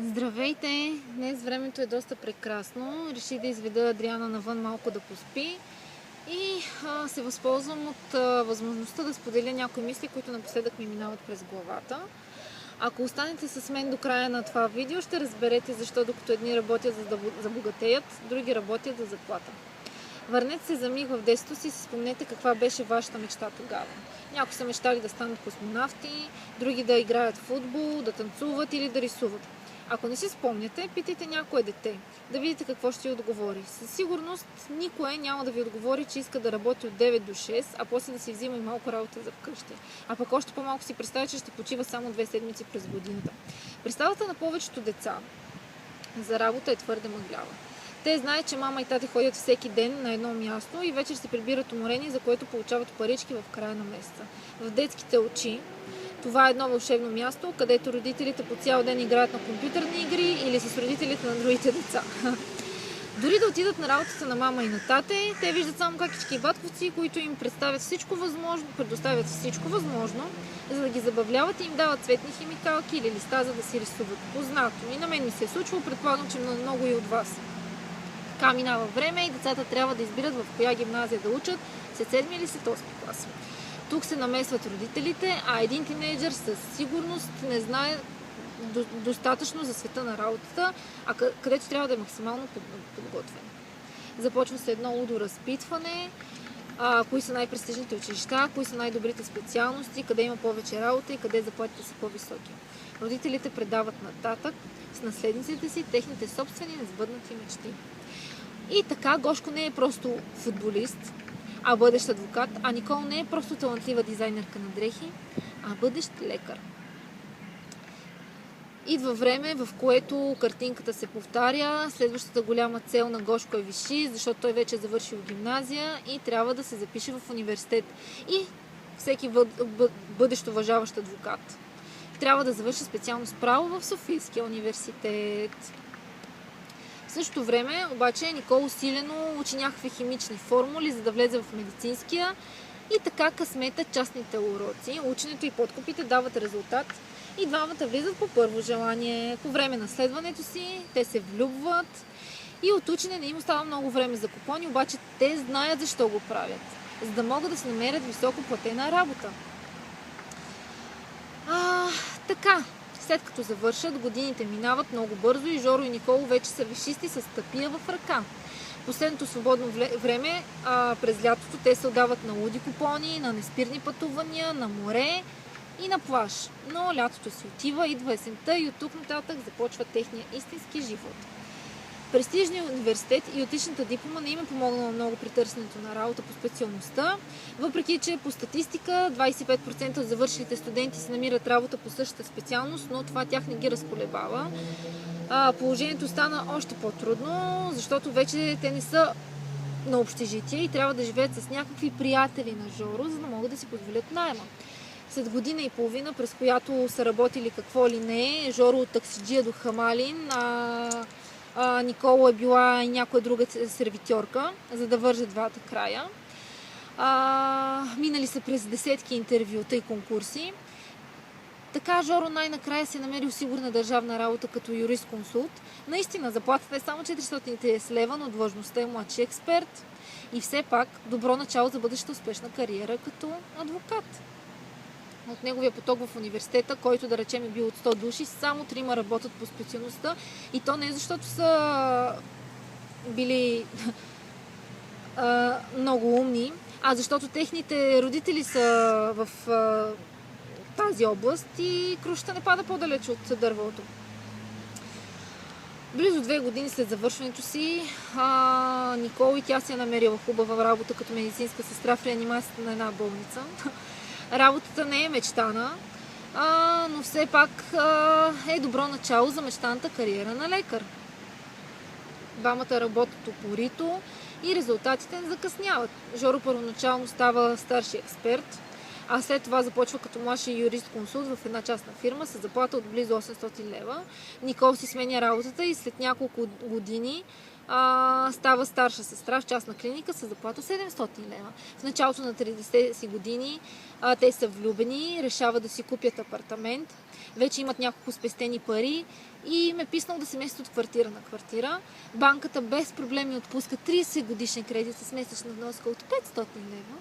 Здравейте! Днес времето е доста прекрасно. Реших да изведа Адриана навън малко да поспи и се възползвам от възможността да споделя някои мисли, които напоследък ми минават през главата. Ако останете с мен до края на това видео, ще разберете защо докато едни работят за да забогатеят, други работят за заплата. Върнете се за миг в детството си и си спомнете каква беше вашата мечта тогава. Някои са мечтали да станат космонавти, други да играят в футбол, да танцуват или да рисуват. Ако не си спомняте, питайте някое дете, да видите какво ще ви отговори. Със сигурност никое няма да ви отговори, че иска да работи от 9 до 6, а после да си взима и малко работа за вкъщи. А пък още по-малко си представя, че ще почива само 2 седмици през годината. Представата на повечето деца за работа е твърде мъглява. Те знаят, че мама и тати ходят всеки ден на едно място и вечер се прибират уморени, за което получават парички в края на месеца. В детските очи това е едно вълшебно място, където родителите по цял ден играят на компютърни игри или с родителите на другите деца. Дори да отидат на работата на мама и на тате, те виждат само какички и батковци, които им предоставят всичко възможно, за да ги забавляват и им дават цветни химикалки или листа, за да си рисуват. Познато. И на мен ми се е случвало, предполагам, че много и от вас. Така минава време и децата трябва да избират в коя гимназия да учат, след 7 или след 8 клас. Тук се намесват родителите, а един тинейджър със сигурност не знае достатъчно за света на работата, където трябва да е максимално подготвен. Започва се едно лудо разпитване, кои са най-престижните училища, кои са най-добрите специалности, къде има повече работа и къде заплатите са по-високи. Родителите предават нататък с наследниците си техните собствени несбъднати мечти. И така Гошко не е просто футболист, а бъдещ адвокат, а Никол не е просто талантлива дизайнерка на дрехи, а бъдещ лекар. Идва време, в което картинката се повтаря, следващата голяма цел на Гошко е висши, защото той вече е завършил гимназия и трябва да се запише в университет. И всеки бъдещ уважаващ адвокат трябва да завърши специалност право в Софийския университет. В същото време, обаче, Никол усилено учи някакви химични формули, за да влезе в медицинския и така късмета частните уроци, ученето и подкупите дават резултат и двамата влизат по първо желание. По време на следването си те се влюбват и от учене не им остава много време за купони, обаче те знаят защо го правят, за да могат да си намерят високо платена работа. Така. След като завършат, годините минават много бързо и Жоро и Николо вече са висшисти с тапия в ръка. Последното свободно време през лятото те се отдават на луди купони, на неспирни пътувания, на море и на плаж. Но лятото си отива, идва есента и от тук нататък започва техния истински живот. Престижният университет и отличната диплома не им е помогнала много при търсенето на работа по специалността, въпреки че по статистика 25% от завършилите студенти се намират работа по същата специалност, но това тях не ги разколебава. Положението стана още по-трудно, защото вече те не са на общежитие и трябва да живеят с някакви приятели на Жоро, за да могат да си позволят наема. След година и половина, през която са работили какво ли не, Жоро от таксиджия до хамалин, Никола е била и някоя друга сервитьорка, за да вържат двата края. Минали са през десетки интервюта и конкурси. Така Жоро най-накрая се намерил сигурна държавна работа като юрист-консулт. Наистина, заплатата е само 430 лева, но длъжността е младши експерт. И все пак добро начало за бъдеща успешна кариера като адвокат. От неговия поток в университета, който да речем е бил от 100 души, само 3 работят по специалността и то не защото са били много умни, а защото техните родители са в тази област и крушата не пада по-далеч от дървото. Близо 2 години след завършването си, Никол и тя се е намерила хубава работа като медицинска сестра в реанимацията на една болница. Работата не е мечтана, но все пак е добро начало за мечтаната кариера на лекар. Двамата работят упорито и резултатите не закъсняват. Жоро първоначално става старши експерт, а след това започва като младши юрист-консулт в една частна фирма с заплата от близо 800 лева. Никол си сменя работата и след няколко години става старша сестра в частна клиника с заплата 700 лева. В началото на 30 си години те са влюбени, решават да си купят апартамент. вече имат няколко спестени пари и ме писнал да се местят от квартира на квартира. Банката без проблеми отпуска 30 годишен кредит с месечна вноска от 500 лева.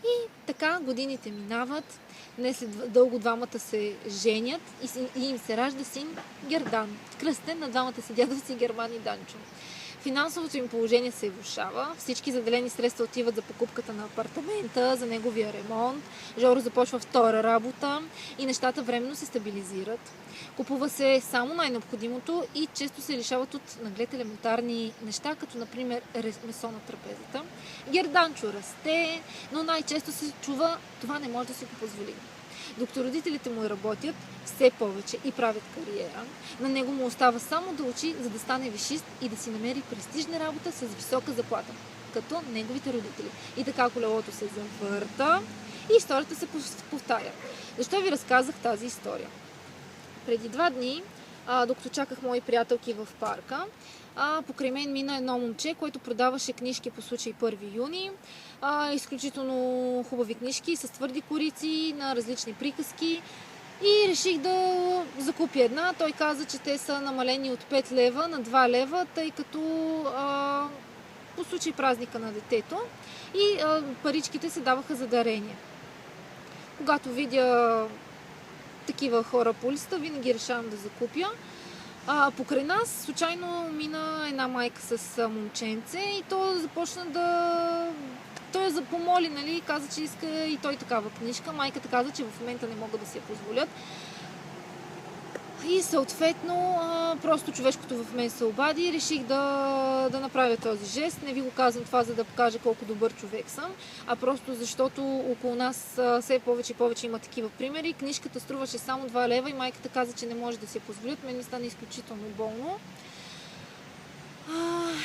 И така годините минават. Не след дълго двамата се женят и им се ражда син Гердан, кръстен на двамата си дядовци Герман и Данчо. Финансовото им положение се влошава, всички заделени средства отиват за покупката на апартамента, за неговия ремонт. Жоро започва втора работа и нещата временно се стабилизират. Купува се само най-необходимото и често се лишават от наглед елементарни неща, като например месо на трапезата. Герданчо расте, но най-често се чува: това не може да си го позволи. Докато родителите му работят все повече и правят кариера, на него му остава само да учи, за да стане висшист и да си намери престижна работа с висока заплата, като неговите родители. И така колелото се завърта и историята се повтаря. Защо ви разказах тази история? Преди 2 дни, докато чаках мои приятелки в парка, покрай мен мина едно момче, което продаваше книжки по случай 1 юни. Изключително хубави книжки с твърди корици на различни приказки. И реших да закупя една. Той каза, че те са намалени от 5 лева на 2 лева, тъй като по случай празника на детето. И паричките се даваха за дарение. Когато видя такива хора по улицата, винаги решавам да закупя. Покрай нас случайно мина една майка с момченце и той започна да... Той я помоли, нали, каза, че иска и той такава книжка. Майката каза, че в момента не могат да си я позволят. И съответно, просто човешкото в мен се обади. Реших да направя този жест. Не ви го казвам това, за да покажа колко добър човек съм, а просто защото около нас все повече и повече има такива примери. Книжката струваше само 2 лева и майката каза, че не може да си я позволят. Мен ми стана изключително болно.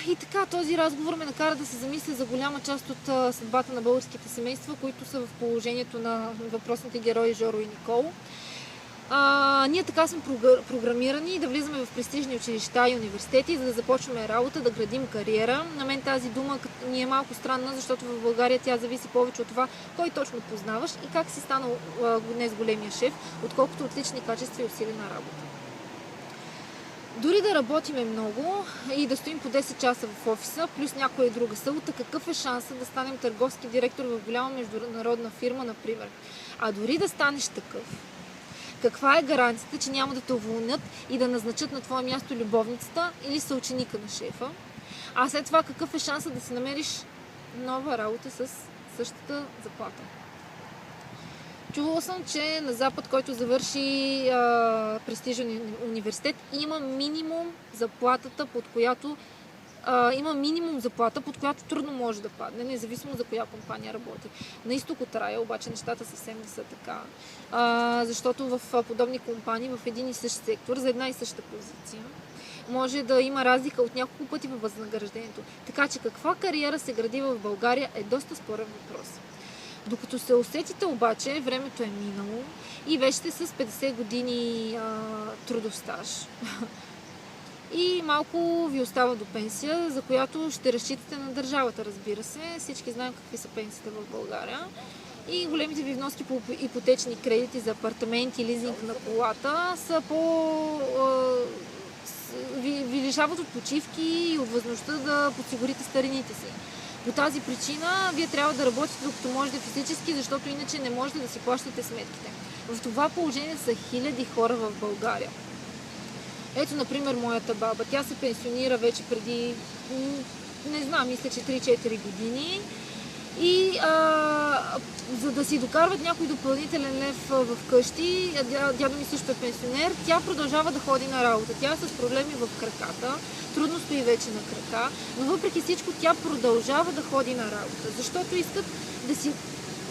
И така, този разговор ме накара да се замисля за голяма част от съдбата на българските семейства, които са в положението на въпросните герои Жоро и Никол. Ние така сме програмирани да влизаме в престижни училища и университети, за да започваме работа, да градим кариера. На мен тази дума ми е малко странна, защото в България тя зависи повече от това кой точно познаваш и как си станал днес големия шеф, отколкото от лични качества и усилена работа. Дори да работиме много и да стоим по 10 часа в офиса, плюс някоя друга събота, какъв е шансът да станем търговски директор в голяма международна фирма, например? А дори да станеш такъв, каква е гаранцията, че няма да те уволнят и да назначат на твое място любовницата или съученика на шефа? А след това какъв е шансът да си намериш нова работа с същата заплата? Чувала съм, че на Запад, който завърши престижен университет, има минимум заплата, под която трудно може да падне, независимо за коя компания работи. На изток от рая обаче нещата съвсем не са така, защото в подобни компании в един и същ сектор, за една и съща позиция, може да има разлика от няколко пъти във възнаграждението. Така че каква кариера се гради в България е доста спорен въпрос. Докато се усетите обаче, времето е минало и вече сте с 50 години трудов стаж. И малко ви остава до пенсия, за която ще разчитате на държавата, разбира се. Всички знаем какви са пенсиите в България. И големите ви вноски по ипотечни кредити за апартаменти, лизинг на колата са ви лишават от почивки и от възможността да подсигурите старините си. По тази причина вие трябва да работите докато можете физически, защото иначе не можете да си плащате сметките. В това положение са хиляди хора в България. Ето, например, моята баба. Тя се пенсионира вече преди, не знам, мисля, че 3-4 години. И за да си докарват някой допълнителен лев в къщи, дядо ми също е пенсионер, тя продължава да ходи на работа. Тя е с проблеми в краката, трудно стои вече на крака, но въпреки всичко тя продължава да ходи на работа, защото искат да си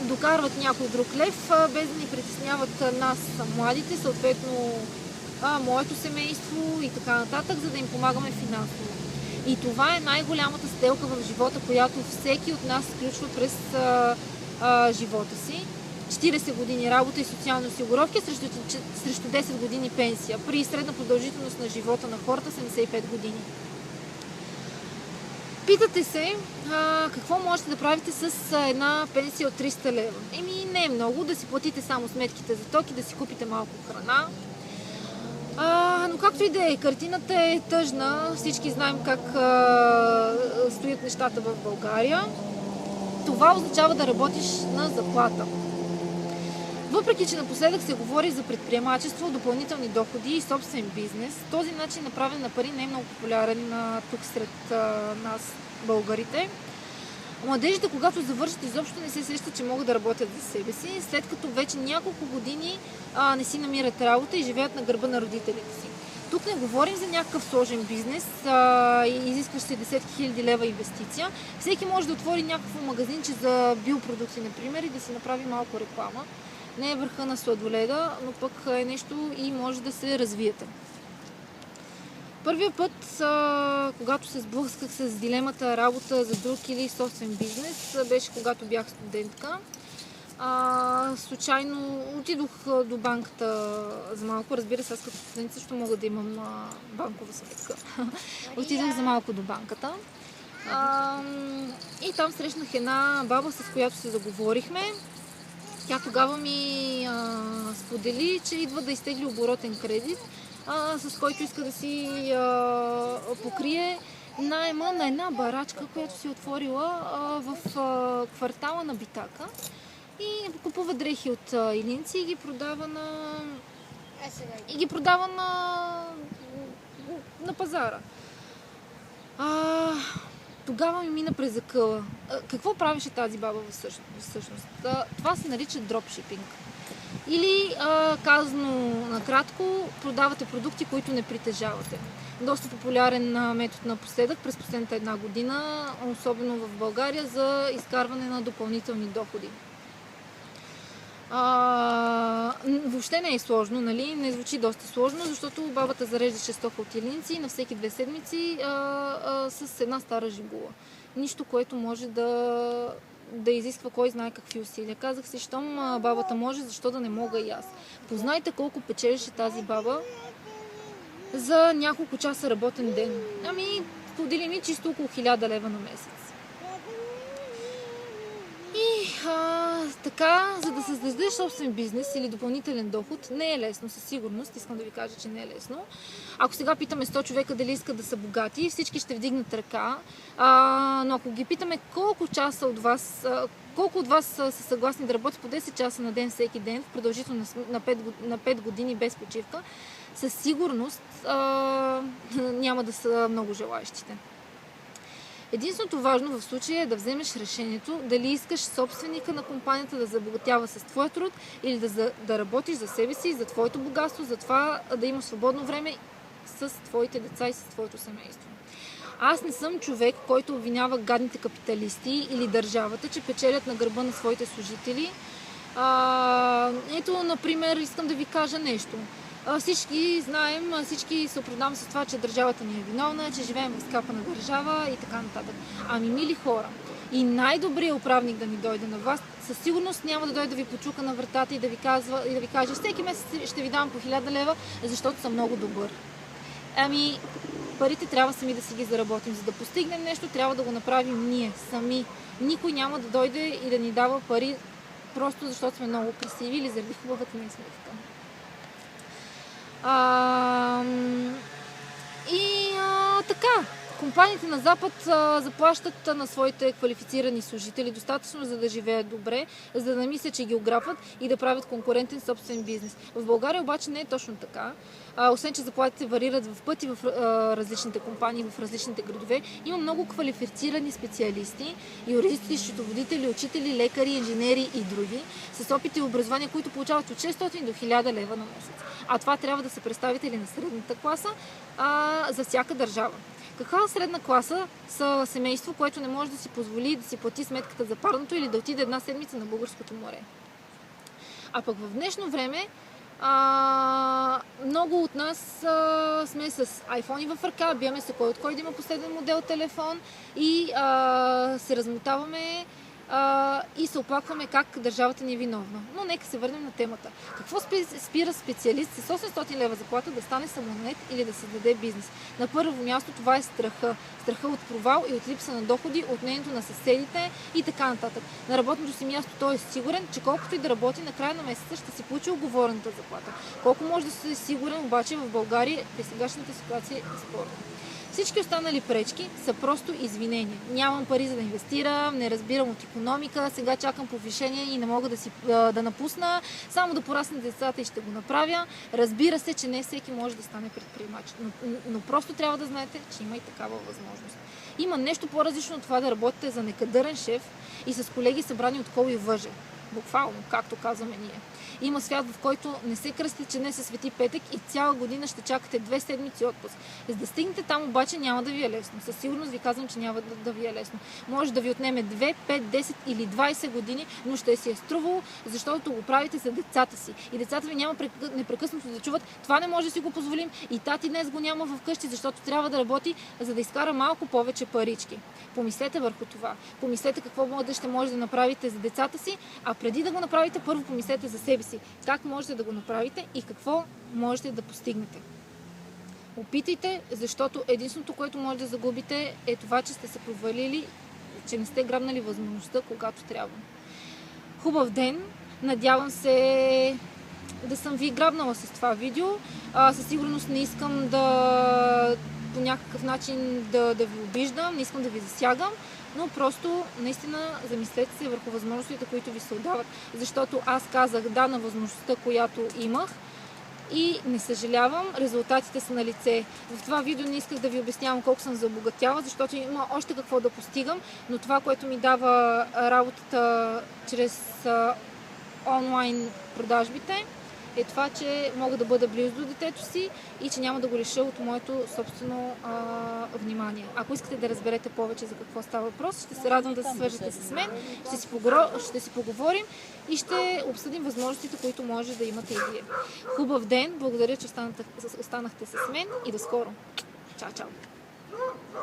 докарват някой друг лев, без да ни притесняват нас, младите, съответно моето семейство и така нататък, за да им помагаме финансово. И това е най-голямата сделка в живота, която всеки от нас включва през живота си. 40 години работа и социални осигуровки срещу 10 години пенсия. При средна продължителност на живота на хората 75 години. Питате се какво можете да правите с една пенсия от 300 лева. Не е много, да си платите само сметките за ток и да си купите малко храна. Но както и да е, картината е тъжна. Всички знаем как стоят нещата в България. Това означава да работиш на заплата. Въпреки че напоследък се говори за предприемачество, допълнителни доходи и собствен бизнес, този начин на правене на пари не е много популярен тук сред нас, българите. Младежите, когато завършат, изобщо не се сещат, че могат да работят за себе си, след като вече няколко години не си намират работа и живеят на гърба на родителите си. Тук не говорим за някакъв сложен бизнес, изискващ се десетки хиляди лева инвестиция. Всеки може да отвори някакво магазинче за биопродукти, например, и да си направи малко реклама. Не е върха на сладоледа, но пък е нещо и може да се развиете. Първият път, когато се сблъсках с дилемата работа за друг или собствен бизнес, беше когато бях студентка. Случайно отидох до банката за малко. Разбира се, аз като студент също мога да имам банкова сметка. Отидох за малко до банката. И там срещнах една баба, с която се заговорихме. Тя тогава ми сподели, че идва да изтегли оборотен кредит, с който иска да си покрие наема на една барачка, която си отворила в квартала на Битака. И купува дрехи от илинци и ги продава на пазара. Тогава ми мина през акъла. Какво правеше тази баба всъщност? Това се нарича дропшипинг. Или, казано накратко, продавате продукти, които не притежавате. Доста популярен метод напоследък през последната една година, особено в България, за изкарване на допълнителни доходи. Въобще не е сложно, нали? Не звучи доста сложно, защото бабата зареждаше стока от илинци на всеки 2 седмици с една стара жигула. Нищо, което може да изисква кой знае какви усилия. Казах си, щом бабата може, защо да не мога и аз. Познайте колко печелеше тази баба за няколко часа работен ден. Сподели ми чисто около 1000 лева на месец. И така, за да създадеш собствен бизнес или допълнителен доход, не е лесно, със сигурност. Искам да ви кажа, че не е лесно. Ако сега питаме 100 човека дали искат да са богати, всички ще вдигнат ръка. Но ако ги питаме колко от вас са съгласни да работят по 10 часа на ден всеки ден, в продължителност на 5 години без почивка, със сигурност няма да са много желаящите. Единственото важно в случая е да вземеш решението дали искаш собственика на компанията да забогатява с твоя труд или да работиш за себе си, за твоето богатство, за това да имаш свободно време с твоите деца и с твоето семейство. Аз не съм човек, който обвинява гадните капиталисти или държавата, че печелят на гърба на своите служители. Ето, например, искам да ви кажа нещо. Всички знаем, всички се оправдаваме с това, че държавата ни е виновна, че живеем в скапана държава и така нататък. Мили хора, и най-добрият управник да ни дойде на власт, със сигурност няма да дойде да ви почука на вратата и да ви каже, всеки месец ще ви дам по 1000 лева, защото съм много добър. Парите трябва сами да си ги заработим. За да постигнем нещо, трябва да го направим ние сами. Никой няма да дойде и да ни дава пари просто защото сме много красиви или заради хубавата ни сметка. Така, компаниите на Запад заплащат на своите квалифицирани служители достатъчно, за да живеят добре, за да не мислят, че ги ограбват и да правят конкурентен собствен бизнес. В България обаче не е точно така. Освен, че заплатите варират в пъти в различните компании, в различните градове, има много квалифицирани специалисти, юристи, счетоводители, учители, лекари, инженери и други, с опит и образование, които получават от 600 до 1000 лева на месец. Това трябва да са представители на средната класа за всяка държава. Каква средна класа са семейство, което не може да си позволи да си плати сметката за парното или да отиде една седмица на българското море? Пък в днешно време много от нас сме с iPhone в ръка, биеме се кой от кой да има последен модел телефон и се размотаваме и се оплакваме как държавата ни е виновна. Но нека се върнем на темата. Какво спира специалист с 800 лева заплата да стане самонает или да създаде бизнес? На първо място това е страха. Страха от провал и от липса на доходи, от мнението на съседите и така нататък. На работното си място той е сигурен, че колкото и да работи, на края на месеца ще си получи уговорената заплата. Колко може да си сигурен обаче в България при сегашната ситуация е спорно. Всички останали пречки са просто извинения. Нямам пари за да инвестирам, не разбирам от икономика, сега чакам повишение и не мога да напусна, само да пораснат децата и ще го направя. Разбира се, че не всеки може да стане предприемач, но просто трябва да знаете, че има и такава възможност. Има нещо по-различно от това да работите за некадърен шеф и с колеги събрани от кол и въже. Буквално, както казваме ние. Има свят, в който не се кръсти, че днес е Свети петък и цяла година ще чакате 2 седмици отпуск. За да стигнете там обаче няма да ви е лесно. Със сигурност ви казвам, че няма да ви е лесно. Може да ви отнеме 2, 5, 10 или 20 години, но ще си е струвало, защото го правите за децата си. И децата ви няма непрекъснато да чуват, това не може да си го позволим и тати днес го няма вкъщи, защото трябва да работи, за да изкара малко повече парички. Помислете върху това. Помислете какво ще може да направите за децата си, а преди да го направите, първо помислете за себе си. Как можете да го направите и какво можете да постигнете. Опитайте, защото единственото, което може да загубите е това, че сте се провалили, че не сте грабнали възможността, когато трябва. Хубав ден! Надявам се да съм ви грабнала с това видео. Със сигурност не искам по някакъв начин да ви обиждам, не искам да ви засягам, но просто наистина замислете се върху възможностите, които ви се отдават. Защото аз казах да на възможността, която имах и не съжалявам, резултатите са на лице. В това видео не исках да ви обяснявам колко съм забогатяла, защото има още какво да постигам, но това, което ми дава работата чрез онлайн продажбите, е това, че мога да бъда близо до детето си и че няма да го лиша от моето собствено внимание. Ако искате да разберете повече за какво става въпрос, ще се радвам да се свържете с мен, ще си поговорим и ще обсъдим възможностите, които може да имате и вие. Хубав ден, благодаря, че останахте с мен и до скоро. Чао, чао!